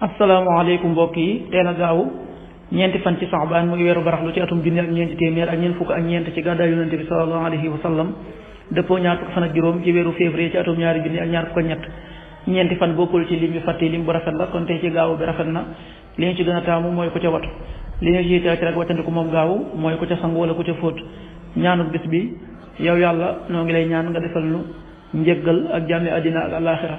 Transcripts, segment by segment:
asalaamaaleykum mbokk yi teel a gaaw ñeenti fan ci saxbaan muy weeru baraxlu ci atum junni ak ñeenti téeméer ak ñeent fukk ak ñeent ci gàddaay yonente bi sallallahu alayhi wa sallam dëppoo ñaar fukk fan ak juróom ci weeru février ci atum ñaari junni ak ñaar fukk ak ñett ñeenti fan bokkul ci lim yu fàtte lim bu rafet la kon tey ci gaaw bi rafet na li ñu ci gën a taamu mooy ku ca watu li ñu ci teet rek wattandiku moom gaaw mooy ku ca sangu wala ku ca fóot ñaanul bis bi yow yàlla noo ngi lay ñaan nga defal nu njëggal ak jàmmi àddina ak alaxira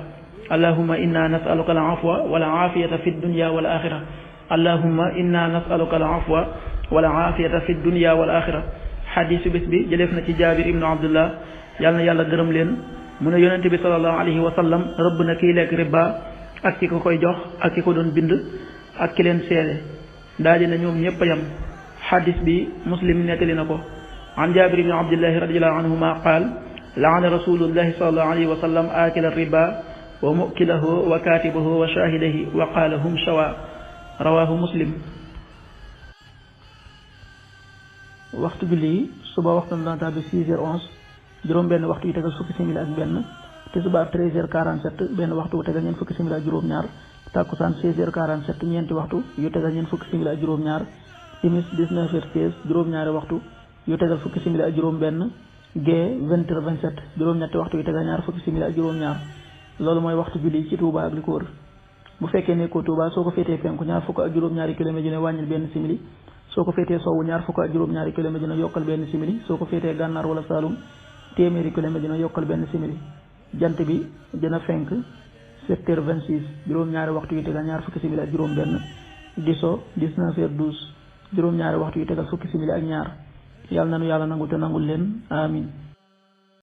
allahumma inna nasaluka al afwa wal aafiyata fi dunya wal axira allahumma inna nasaluka al afwa wal aafiyata fi dunya wal axira xadiisu bis bi jëleef na ci jaabir ibnu abdullah yàlla na yàlla gërëm leen mu ne yonente bi sallallahu alayhi wa sallam rëbb na kiy lekk riba ak ki ko koy jox ak ki ko doon bind ak ki leen seede daal dina ñoom ñëpp a yam xadis bi muslim nettali na ko an jaabir ibni abdillahi radiallahu anhuma qaal laana rasulullahi sallallahu alayhi wa sallam aakila riba wa mukilahu wa kaatibahu wa shaahidahi wa qaala hum shawa rawahu muslim. waxtu julli suba waxtu na daan tàbbi 6h11 juróom benn waxtu yu tegal fukki simili ak benn tisbaar 13h47 benn waxtu yu tegal ñeent fukki simili ak juróom-ñaar takkusaan 16h47 ñeenti waxtu yu tegal ñeent fukki simili ak juróom-ñaar timis 19h16 juróom-ñaari waxtu yu tegal fukki simili ak juróom-benn gee 20h27 juróom-ñetti waxtu yu tegal ñaar fukki simili ak juróom-ñaar loolu mooy waxtu julli ci Touba ak li ko wër bu fekkee nekkoo Touba soo ko féetee penku ñaar fukk ak juróom-ñaari kilomètre dina wàññil benn simili soo ko féetee sowwu ñaar fukk ak juróom-ñaari kilomètre dina yokkal benn simili soo ko féetee gànnaar wala Saalum téeméeri kilomètre dina yokkal benn simili jant bi dina fenk 7h26 juróom-ñaari waxtu yu tegal ñaar fukki simili ak juróom-benn di so 19h12 juróom-ñaari waxtu yu tegal fukki simili ak ñaar yàlla nanu yàlla nangul te nangul leen amin